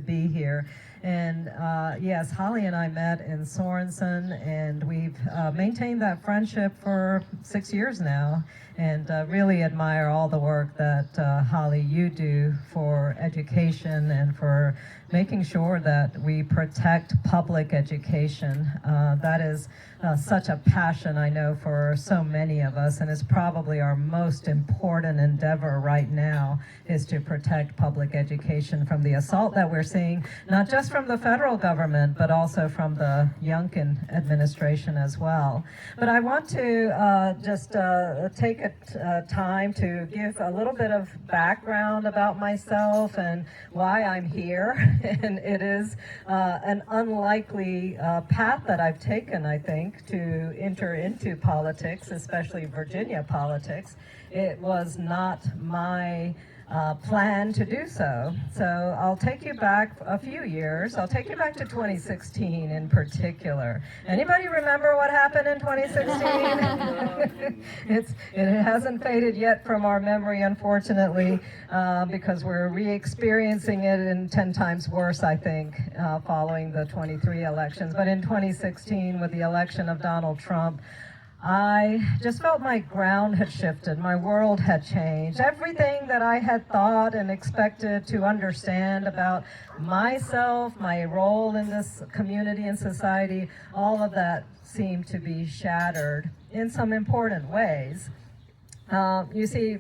be here. And yes, Holly and I met in Sorensen, and we've maintained that friendship for 6 years now, and really admire all the work that Holly, you do for education and for making sure that we protect public education. That is such a passion, I know, for so many of us, and is probably our most important endeavor right now, is to protect public education from the assault that we're seeing, not just from the federal government, but also from the Youngkin administration as well. But I want to just take time to give a little bit of background about myself and why I'm here. And it is an unlikely path that I've taken, I think, to enter into politics, especially Virginia politics. It was not my plan to do so. So I'll take you back a few years. I'll take you back to 2016 in particular. Anybody remember what happened in 2016? It hasn't faded yet from our memory, unfortunately, because we're re-experiencing it in 10 times worse, I think, following the 23 elections. But in 2016, with the election of Donald Trump, I just felt my ground had shifted, my world had changed. Everything that I had thought and expected to understand about myself, my role in this community and society, all of that seemed to be shattered in some important ways. You see,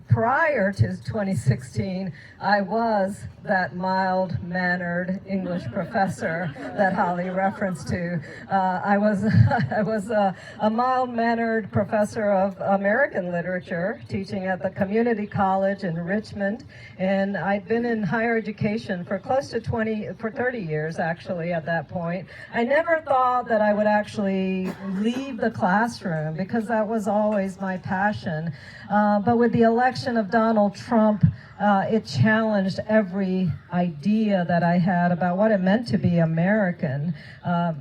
prior to 2016, I was that mild-mannered English professor that Holly referenced to. I was a mild-mannered professor of American literature, teaching at the community college in Richmond, and I'd been in higher education for close to 30 years, actually, at that point. I never thought that I would actually leave the classroom, because that was always my passion. But with the election of Donald Trump, it challenged every idea that I had about what it meant to be American,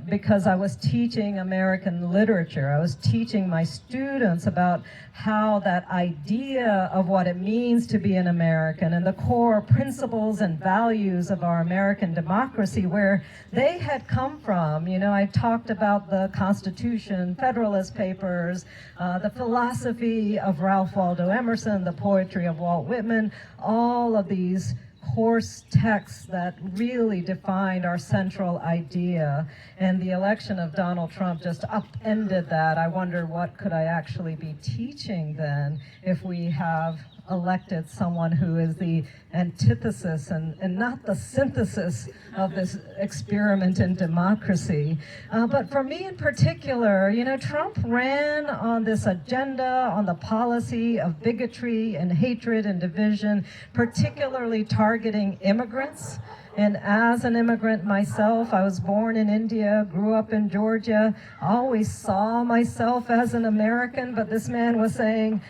because I was teaching American literature. I was teaching my students about how that idea of what it means to be an American and the core principles and values of our American democracy, where they had come from. You know, I talked about the Constitution, Federalist Papers, the philosophy of Ralph Waldo Emerson, the poetry of Walt Whitman, all of these course texts that really defined our central idea. And the election of Donald Trump just upended that. I wonder, what could I actually be teaching then if we have elected someone who is the antithesis and not the synthesis of this experiment in democracy. But for me in particular, you know, Trump ran on this agenda, on the policy of bigotry and hatred and division, particularly targeting immigrants. And as an immigrant myself, I was born in India, grew up in Georgia, always saw myself as an American, but this man was saying,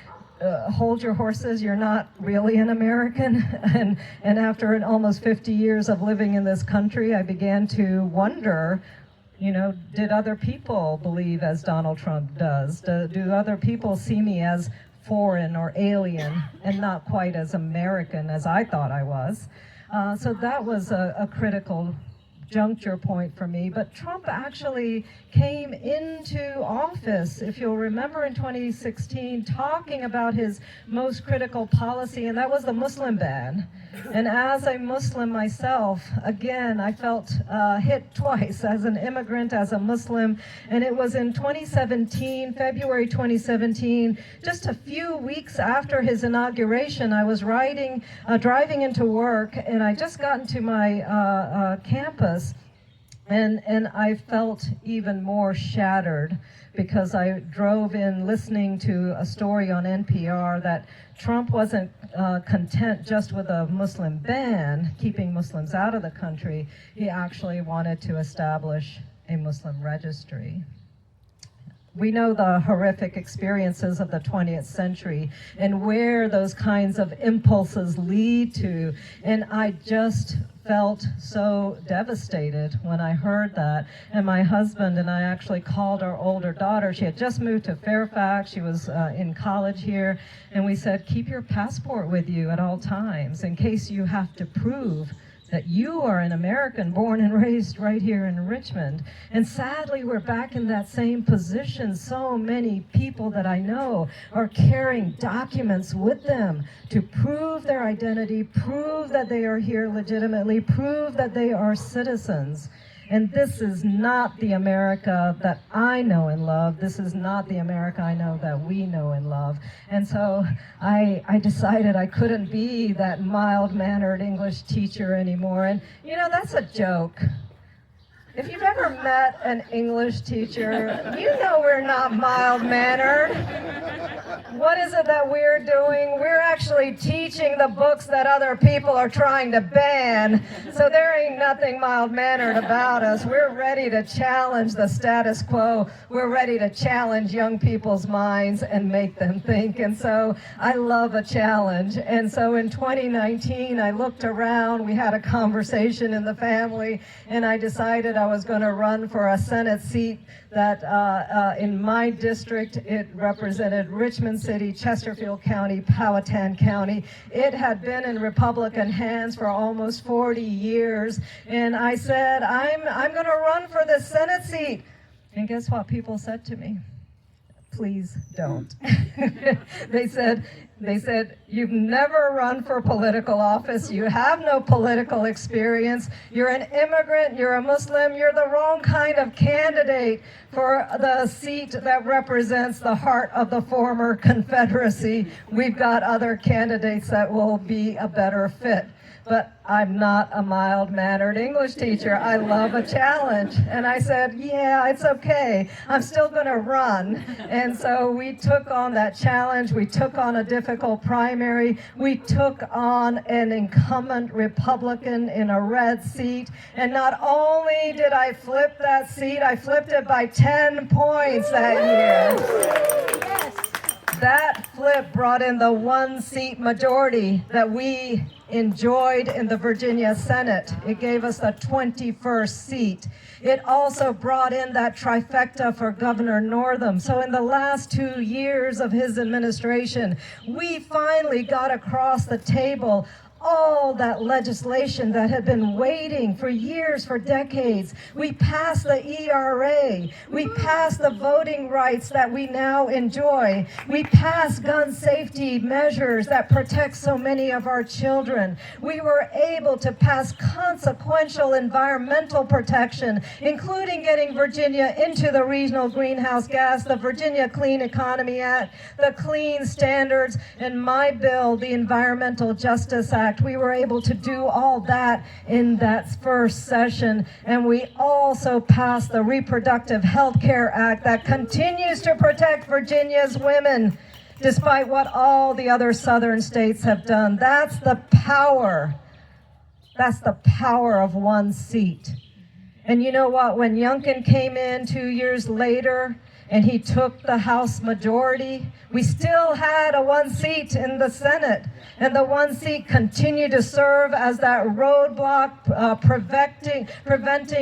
hold your horses, you're not really an American. And after almost 50 years of living in this country, I began to wonder, you know, did other people believe as Donald Trump does? Do other people see me as foreign or alien and not quite as American as I thought I was? So that was a critical juncture point for me. But Trump actually came into office, if you'll remember, in 2016, talking about his most critical policy, and that was the Muslim ban. And as a Muslim myself, again, I felt hit twice, as an immigrant, as a Muslim. And it was in 2017, February 2017, just a few weeks after his inauguration, I was driving into work, and I just got into my campus. And I felt even more shattered, because I drove in listening to a story on NPR that Trump wasn't content just with a Muslim ban, keeping Muslims out of the country. He actually wanted to establish a Muslim registry. We know the horrific experiences of the 20th century and where those kinds of impulses lead to. And I just felt so devastated when I heard that. And my husband and I actually called our older daughter. She had just moved to Fairfax. She was in college here. And we said, keep your passport with you at all times in case you have to prove that you are an American born and raised right here in Richmond. And sadly, we're back in that same position. So many people that I know are carrying documents with them to prove their identity, prove that they are here legitimately, prove that they are citizens. And this is not the America that I know and love. This is not the America I know that we know and love. And so I decided I couldn't be that mild-mannered English teacher anymore. And, you know, that's a joke. If you've ever met an English teacher, you know we're not mild-mannered. What is it that we're doing? We're actually teaching the books that other people are trying to ban. So there ain't nothing mild-mannered about us. We're ready to challenge the status quo. We're ready to challenge young people's minds and make them think. And so I love a challenge. And so in 2019, I looked around. We had a conversation in the family, and I decided I was going to run for a Senate seat that in my district, it represented Richmond City, Chesterfield County, Powhatan County. It had been in Republican hands for almost 40 years. And I said, I'm going to run for this Senate seat. And guess what people said to me? Please don't. They said, you've never run for political office. You have no political experience. You're an immigrant. You're a Muslim. You're the wrong kind of candidate for the seat that represents the heart of the former Confederacy. We've got other candidates that will be a better fit. But I'm not a mild-mannered English teacher. I love a challenge. And I said, yeah, it's okay. I'm still going to run. And so we took on that challenge. We took on a difficult primary. We took on an incumbent Republican in a red seat. And not only did I flip that seat, I flipped it by 10 points that year. Yes. That flip brought in the one-seat majority that we enjoyed in the Virginia Senate. It gave us the 21st seat. It also brought in that trifecta for Governor Northam. So in the last 2 years of his administration, we finally got across the table all that legislation that had been waiting for years, for decades. We passed the ERA. We passed the voting rights that we now enjoy. We passed gun safety measures that protect so many of our children. We were able to pass consequential environmental protection, including getting Virginia into the regional greenhouse gas, the Virginia Clean Economy Act, the Clean Standards, and my bill, the Environmental Justice Act. We were able to do all that in that first session. And we also passed the Reproductive Health Care Act that continues to protect Virginia's women, despite what all the other southern states have done. That's the power. That's the power of one seat. And you know what? When Youngkin came in 2 years later, and he took the House majority, we still had a one seat in the Senate. And the one seat continued to serve as that roadblock preventing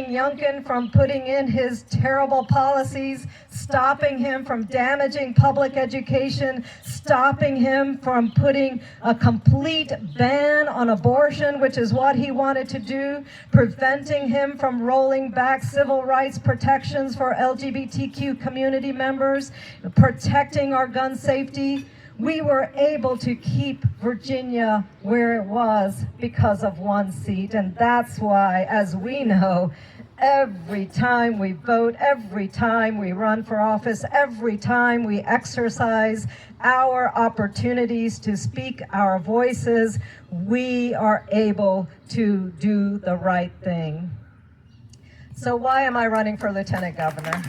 Youngkin from putting in his terrible policies, stopping him from damaging public education, stopping him from putting a complete ban on abortion, which is what he wanted to do, preventing him from rolling back civil rights protections for LGBTQ community members, protecting our gun safety. We were able to keep Virginia where it was because of one seat. And that's why, as we know, every time we vote, every time we run for office, every time we exercise our opportunities to speak our voices, we are able to do the right thing. So why am I running for lieutenant governor?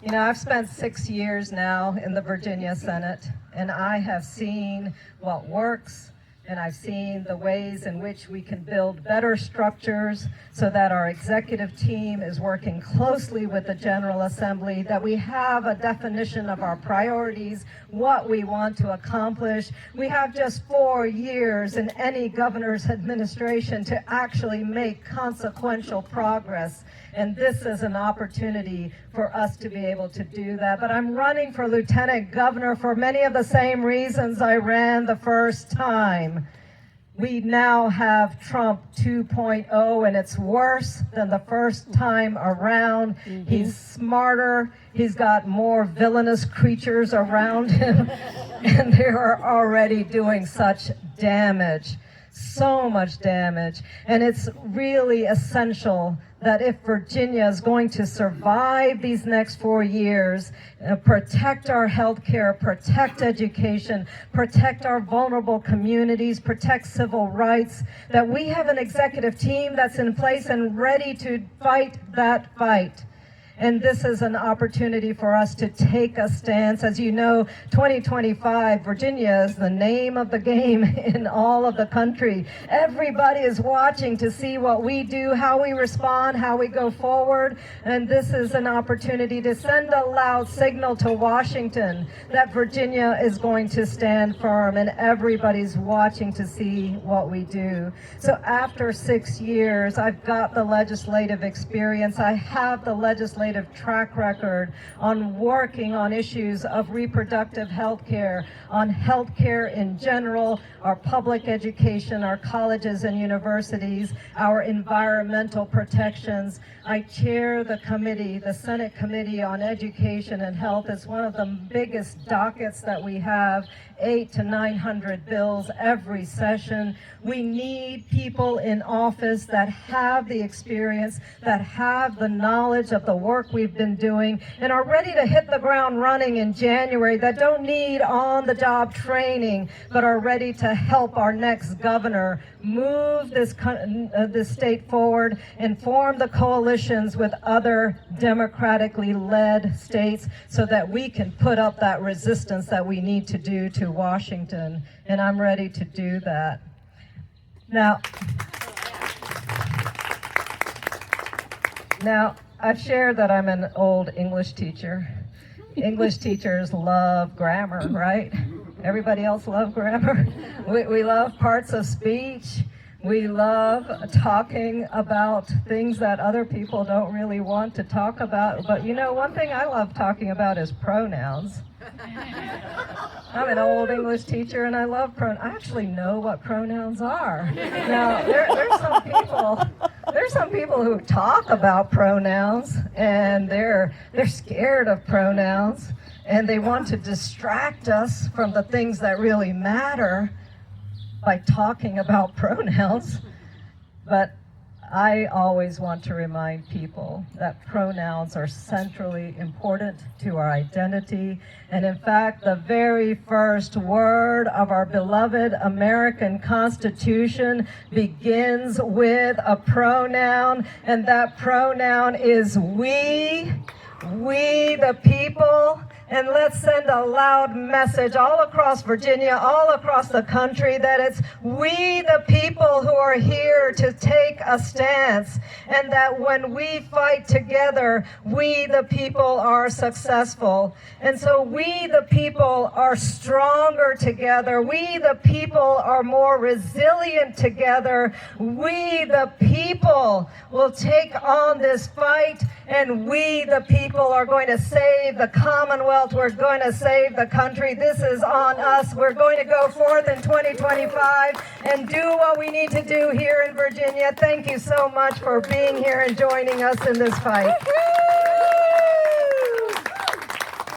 You know, I've spent 6 years now in the Virginia Senate, and I have seen what works, and I've seen the ways in which we can build better structures so that our executive team is working closely with the General Assembly, that we have a definition of our priorities, what we want to accomplish. We have just 4 years in any governor's administration to actually make consequential progress. And this is an opportunity for us to be able to do that. But I'm running for lieutenant governor for many of the same reasons I ran the first time. We now have Trump 2.0, and it's worse than the first time around. He's smarter. He's got more villainous creatures around him, and they are already doing such damage, so much damage. And it's really essential that if Virginia is going to survive these next 4 years, protect our health care, protect education, protect our vulnerable communities, protect civil rights, that we have an executive team that's in place and ready to fight that fight. And this is an opportunity for us to take a stance. As you know, 2025, Virginia is the name of the game in all of the country. Everybody is watching to see what we do, how we respond, how we go forward. And this is an opportunity to send a loud signal to Washington that Virginia is going to stand firm, and everybody's watching to see what we do. So after 6 years, I've got the legislative experience. I have the legislative track record on working on issues of reproductive health care, on health care in general, our public education, our colleges and universities, our environmental protections. I chair the committee, the Senate Committee on Education and Health. It's one of the biggest dockets that we have, 800 to 900 bills every session. We need people in office that have the experience, that have the knowledge of the work we've been doing, and are ready to hit the ground running in January, that don't need on-the-job training, but are ready to help our next governor move this state forward and form the coalitions with other democratically led states so that we can put up that resistance that we need to do to Washington. And I'm ready to do that. Now, I've shared that I'm an old English teacher. English teachers love grammar, right? Everybody else love grammar? We love parts of speech. We love talking about things that other people don't really want to talk about. But you know, one thing I love talking about is pronouns. I'm an old English teacher and I love pronouns. I actually know what pronouns are. Now, there's some people who talk about pronouns and they're scared of pronouns and they want to distract us from the things that really matter by talking about pronouns. But I always want to remind people that pronouns are centrally important to our identity. And in fact, the very first word of our beloved American Constitution begins with a pronoun, and that pronoun is we the people. And let's send a loud message all across Virginia, all across the country, that it's we the people who are here to take a stance, and that when we fight together, we the people are successful. And so we the people are stronger together. We the people are more resilient together. We the people will take on this fight, and we the people are going to save the Commonwealth. We're going to save the country. This is on us. We're going to go forth in 2025 and do what we need to do here in Virginia. Thank you so much for being here and joining us in this fight.